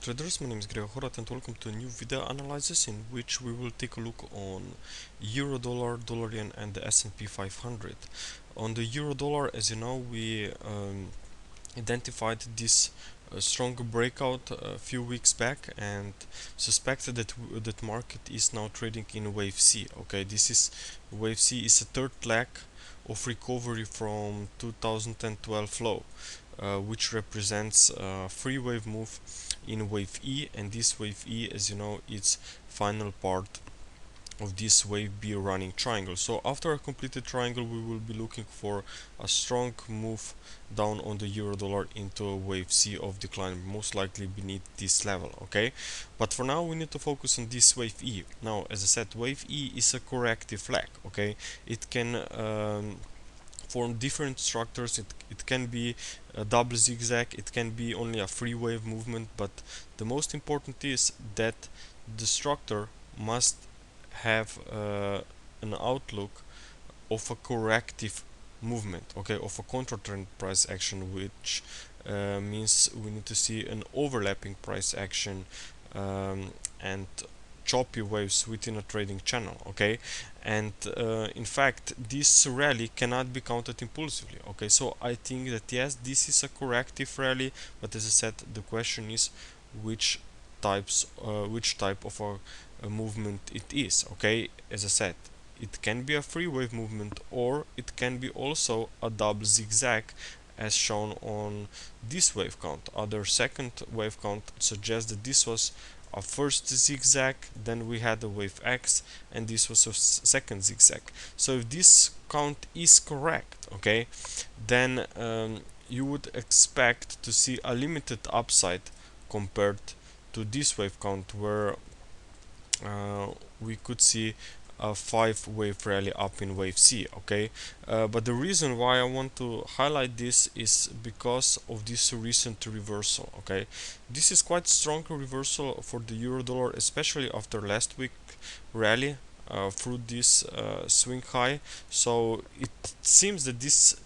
traders, my name is Gregor Horat and welcome to a new video analysis in which we will take a look on euro dollar, dollar yen and the S&P 500. On the euro dollar, as you know, we identified this strong breakout a few weeks back and suspected that that market is now trading in wave C. Okay, this is wave C is a third leg of recovery from 2012 low, which represents a three wave move in wave E, and this wave E, as you know, is final part of this wave B running triangle. So after a completed triangle, we will be looking for a strong move down on the euro dollar into a wave C of decline, most likely beneath this level. Okay, but for now we need to focus on this wave E. Now, as I said, wave E is a corrective flag. Okay, it can form different structures. It can be a double zigzag, it can be only a free wave movement, but the most important is that the structure must have an outlook of a corrective movement, okay, of a counter trend price action, which means we need to see an overlapping price action and choppy waves within a trading channel. Okay, and in fact this rally cannot be counted impulsively. Okay, so I think that yes, this is a corrective rally, but as I said, the question is which type of a movement it is. Okay, as I said, it can be a free wave movement or it can be also a double zigzag, as shown on this wave count. Other second wave count suggests that this was a first zigzag, then we had a wave X, and this was a second zigzag. So if this count is correct, okay, then you would expect to see a limited upside compared to this wave count, where we could see a 5-wave rally up in wave C. Okay, but the reason why I want to highlight this is because of this recent reversal. Okay, this is quite strong reversal for the euro dollar, especially after last week rally through this swing high. So it seems that this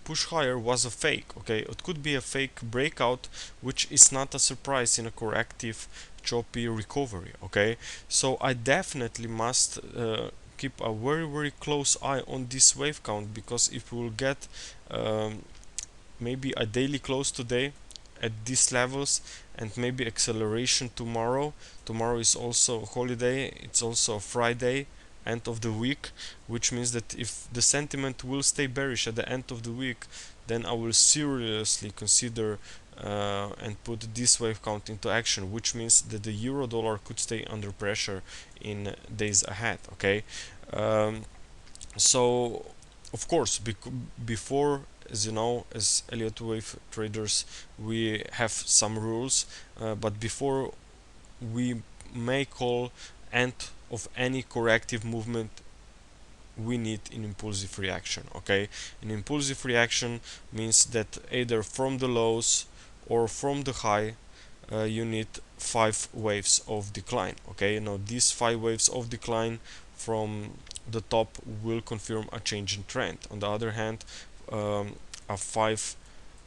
push higher was a fake. Okay, it could be a fake breakout, which is not a surprise in a corrective choppy recovery. Okay, so I definitely must keep a very close eye on this wave count, because if we will get maybe a daily close today at these levels and maybe acceleration tomorrow is also holiday, it's also a Friday, end of the week, which means that if the sentiment will stay bearish at the end of the week, then I will seriously consider and put this wave count into action, which means that the euro dollar could stay under pressure in days ahead. Okay, so of course, before, as you know, as Elliott wave traders, we have some rules, but before we may call end of any corrective movement, we need an impulsive reaction. Okay, an impulsive reaction means that either from the lows or from the high, you need 5 waves of decline. Okay, now these 5 waves of decline from the top will confirm a change in trend. On the other hand, a 5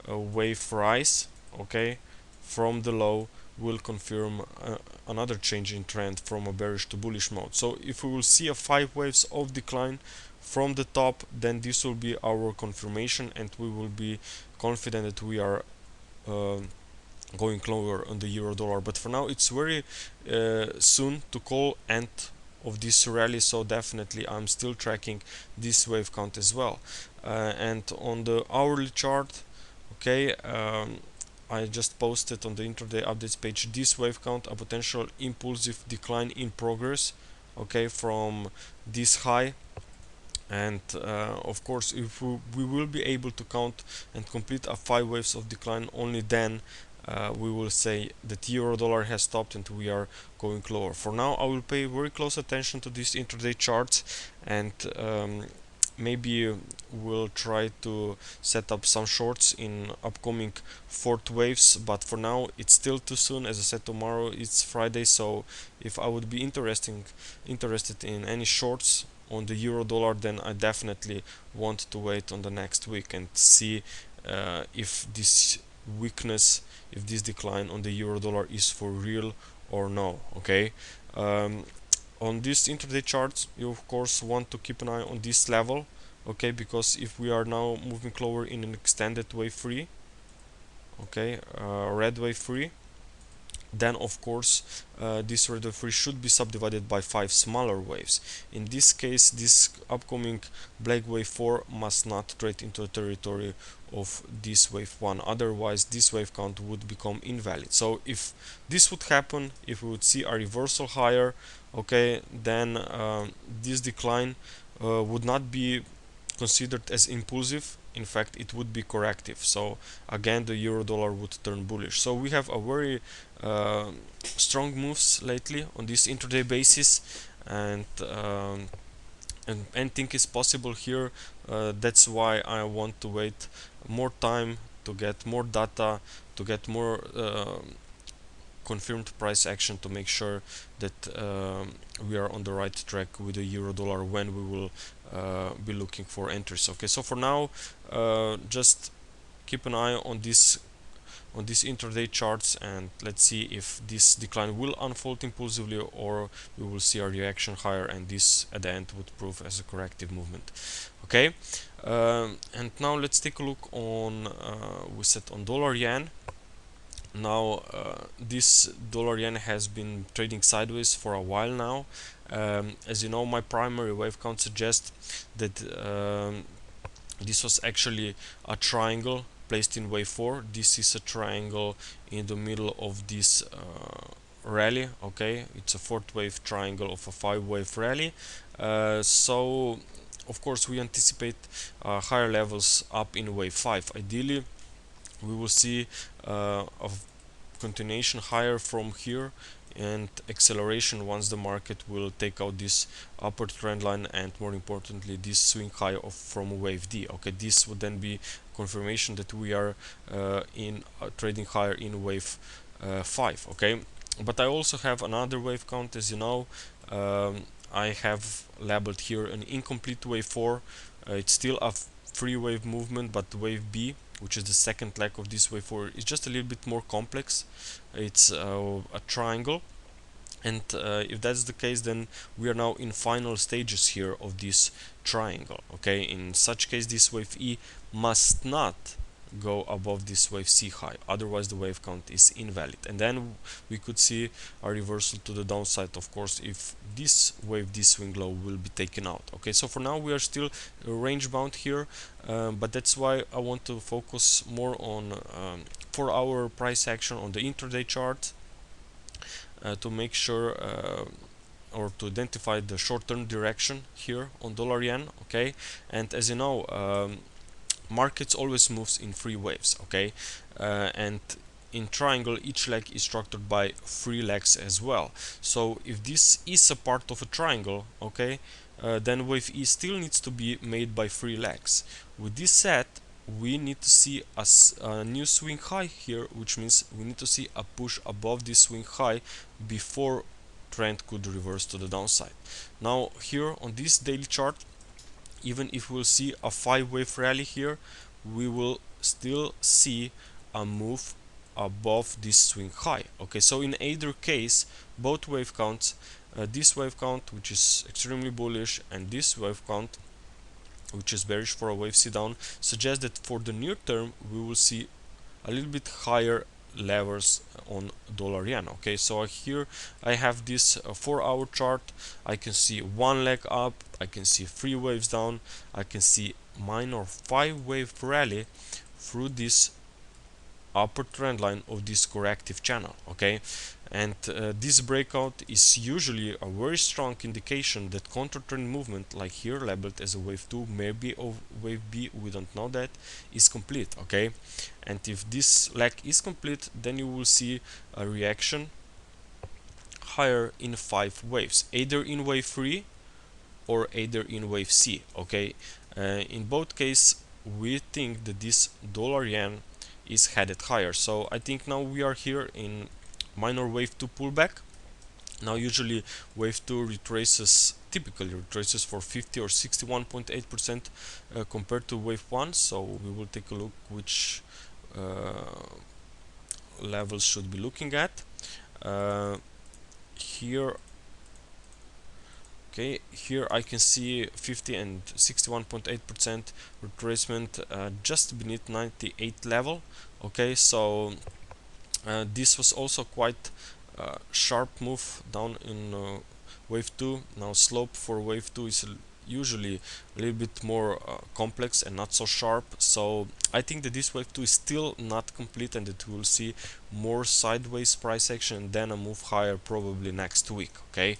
wave rise, okay, from the low will confirm another change in trend from a bearish to bullish mode. So if we will see a 5 waves of decline from the top, then this will be our confirmation and we will be confident that we are going lower on the euro dollar. But for now it's very soon to call end of this rally, so definitely I'm still tracking this wave count as well. And on the hourly chart, okay, I just posted on the intraday updates page this wave count, a potential impulsive decline in progress, okay, from this high. And of course, if we will be able to count and complete a 5 waves of decline, only then we will say that euro dollar has stopped and we are going lower. For now, I will pay very close attention to these intraday charts, and maybe we'll try to set up some shorts in upcoming fourth waves, but for now it's still too soon. As I said, tomorrow it's Friday, so if I would be interested in any shorts on the euro dollar, then I definitely want to wait on the next week and see if this weakness, if this decline on the euro dollar is for real or no. Okay, on this intraday chart you of course want to keep an eye on this level, okay, because if we are now moving lower in an extended wave 3, okay, red wave 3, then of course this red wave 3 should be subdivided by 5 smaller waves. In this case, this upcoming black wave 4 must not trade into the territory of this wave 1, otherwise this wave count would become invalid. So if this would happen, if we would see a reversal higher, okay, then this decline would not be considered as impulsive. In fact, it would be corrective. So again, the euro dollar would turn bullish. So we have a very strong moves lately on this intraday basis, and anything is possible here. That's why I want to wait more time to get more data, to get more confirmed price action, to make sure that we are on the right track with the euro dollar when we will be looking for entries. Okay, so for now, just keep an eye on this intraday charts, and let's see if this decline will unfold impulsively or we will see a reaction higher, and this at the end would prove as a corrective movement. Okay, and now let's take a look on we set on dollar yen. Now this dollar yen has been trading sideways for a while now. As you know, my primary wave count suggests that this was actually a triangle placed in wave 4. This is a triangle in the middle of this rally. Okay, it's a 4th wave triangle of a 5-wave rally. So of course we anticipate higher levels up in wave 5. Ideally we will see a continuation higher from here and acceleration once the market will take out this upper trend line, and more importantly this swing high from wave D. Okay, this would then be confirmation that we are in trading higher in wave 5. Okay, but I also have another wave count. As you know, I have labeled here an incomplete wave 4. It's still a free wave movement, but wave B, which is the second leg of this wave 4, is just a little bit more complex. It's a triangle, and if that's the case, then we are now in final stages here of this triangle. Okay, in such case this wave E must not go above this wave C high, otherwise the wave count is invalid, and then we could see a reversal to the downside, of course, if this wave D swing low will be taken out. Okay, so for now we are still range bound here, but that's why I want to focus more on 4-hour price action on the intraday chart, to make sure or to identify the short-term direction here on dollar yen. Okay, and as you know, markets always moves in 3 waves. Okay, and in triangle each leg is structured by 3 legs as well. So if this is a part of a triangle, okay, then wave E still needs to be made by 3 legs. With this said, we need to see a new swing high here, which means we need to see a push above this swing high before trend could reverse to the downside. Now here on this daily chart, even if we'll see a 5-wave rally here, we will still see a move above this swing high. Okay, so in either case, both wave counts, this wave count, which is extremely bullish, and this wave count, which is bearish for a wave C down, suggest that for the near term we will see a little bit higher levels on dollar yen. Okay, so here I have this 4-hour chart. I can see 1 leg up, I can see 3 waves down, I can see minor 5-wave rally through this upper trend line of this corrective channel. Okay, and this breakout is usually a very strong indication that counter trend movement, like here labeled as a wave 2, maybe of wave B, we don't know, that is complete. Okay, and if this leg is complete, then you will see a reaction higher in 5 waves, either in wave 3 or either in wave C. Okay, in both cases we think that this dollar yen is headed higher. So I think now we are here in minor wave 2 pullback. Now usually wave 2 typically retraces for 50 or 61.8% compared to wave 1. So we will take a look which levels should be looking at. Here, okay, here I can see 50 and 61.8% retracement just beneath 98 level. Okay, so this was also quite sharp move down in wave 2. Now slope for wave 2 is usually a little bit more complex and not so sharp, so I think that this wave 2 is still not complete and that we will see more sideways price action and then a move higher probably next week. Okay,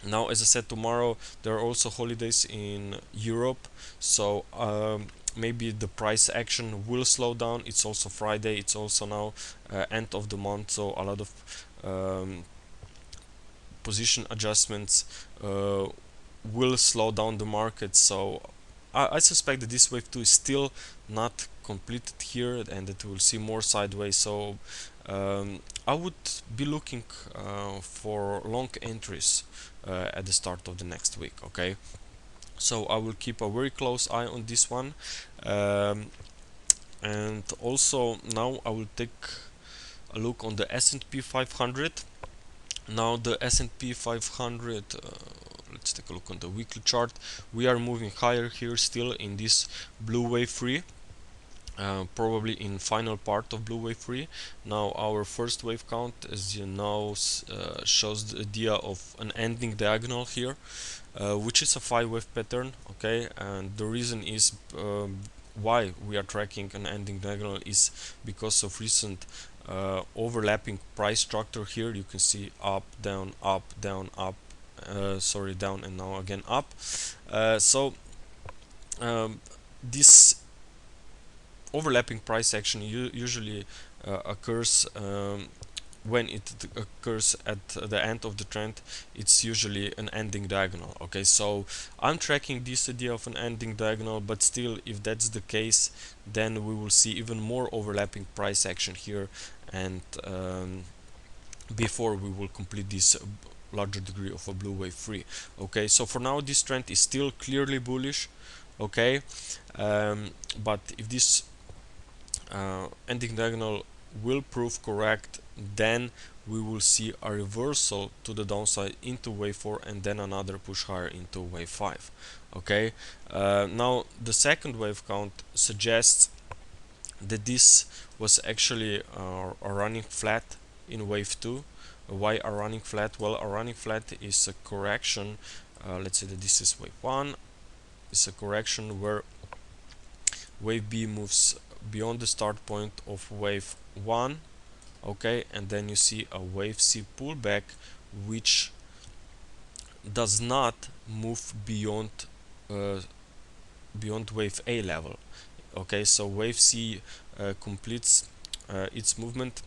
now as I said, tomorrow there are also holidays in Europe, so maybe the price action will slow down. It's also Friday, it's also now end of the month, so a lot of position adjustments will slow down the market. So I suspect that this wave 2 is still not completed here and that we'll see more sideways. So I would be looking for long entries at the start of the next week. Okay, so I will keep a very close eye on this one, and also now I will take a look on the S&P 500. Now the S&P 500, let's take a look on the weekly chart. We are moving higher here still in this blue wave 3. Probably in final part of blue wave 3. Now our first wave count, as you know, shows the idea of an ending diagonal here, which is a 5-wave pattern. Okay, and the reason is why we are tracking an ending diagonal is because of recent overlapping price structure. Here you can see up, down, up, down, up, sorry, down, and now again up. So this overlapping price action usually occurs when it occurs at the end of the trend. It's usually an ending diagonal. Okay, so I'm tracking this idea of an ending diagonal, but still, if that's the case, then we will see even more overlapping price action here, and before we will complete this larger degree of a blue wave 3. Okay, so for now this trend is still clearly bullish. Okay, but if this ending diagonal will prove correct, then we will see a reversal to the downside into wave 4 and then another push higher into wave 5. Okay, now the second wave count suggests that this was actually a running flat in wave 2. Why a running flat? Well, a running flat is a correction. Let's say that this is wave 1. It's a correction where wave B moves beyond the start point of wave 1. Okay, and then you see a wave C pullback which does not move beyond beyond wave A level. Okay, so wave C completes its movement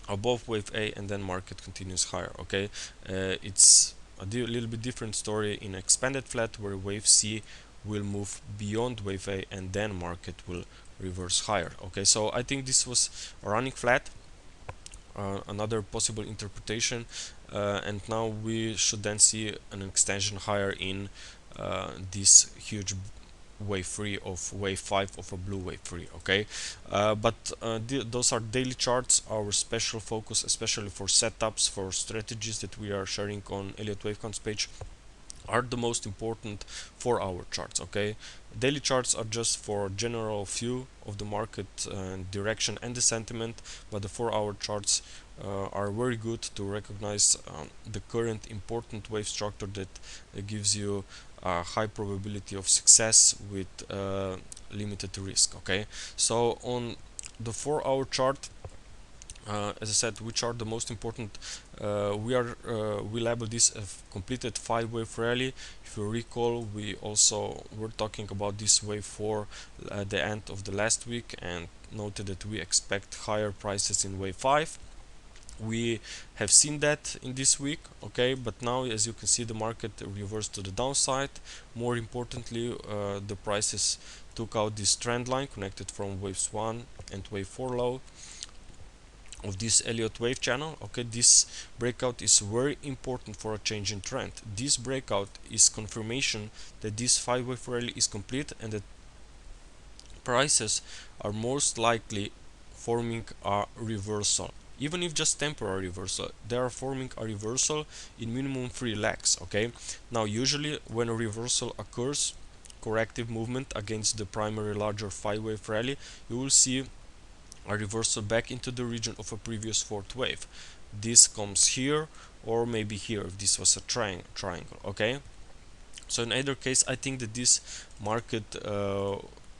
above wave A and then market continues higher. Okay, it's a little bit different story in expanded flat where wave C will move beyond wave A and then market will reverse higher. Okay, so I think this was a running flat, another possible interpretation, and now we should then see an extension higher in this huge wave 3 of wave 5 of a blue wave 3. Okay, but those are daily charts. Our special focus, especially for setups, for strategies that we are sharing on Elliott Wavecounts page, are the most important for our charts. Okay, daily charts are just for general view of the market direction and the sentiment, but the 4-hour charts are very good to recognize the current important wave structure that gives you a high probability of success with limited risk. Okay, so on the 4-hour chart, as I said, which are the most important, we label this a completed 5-wave rally. If you recall, we also were talking about this wave 4 at the end of the last week and noted that we expect higher prices in wave 5. We have seen that in this week. Okay, but now, as you can see, the market reversed to the downside. More importantly, the prices took out this trend line connected from waves 1 and wave 4 low of this Elliott wave channel. Okay, this breakout is very important for a change in trend. This breakout is confirmation that this 5-wave rally is complete and that prices are most likely forming a reversal. Even if just temporary reversal, they are forming a reversal in minimum 3 legs. Okay, now usually when a reversal occurs, corrective movement against the primary larger 5-wave rally, you will see a reversal back into the region of a previous fourth wave. This comes here or maybe here if this was a triangle. Okay, so in either case, I think that this market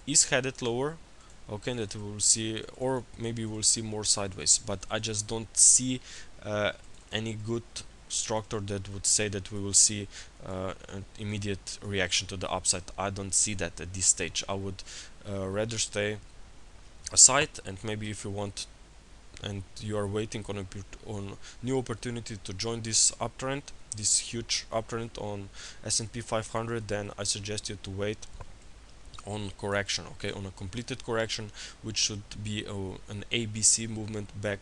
is headed lower. Okay, that we will see, or maybe we'll see more sideways, but I just don't see any good structure that would say that we will see an immediate reaction to the upside. I don't see that at this stage. I would rather stay aside, and maybe if you want and you are waiting on new opportunity to join this uptrend, this huge uptrend on S&P 500, then I suggest you to wait on correction. Okay, on a completed correction, which should be an ABC movement back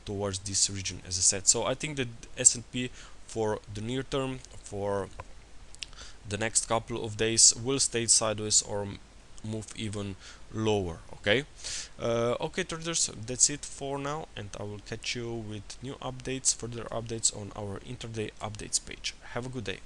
towards this region, as I said. So I think that S&P for the near term, for the next couple of days, will stay sideways or move even lower. Okay, okay traders, that's it for now, and I will catch you with new updates, further updates on our intraday updates page. Have a good day.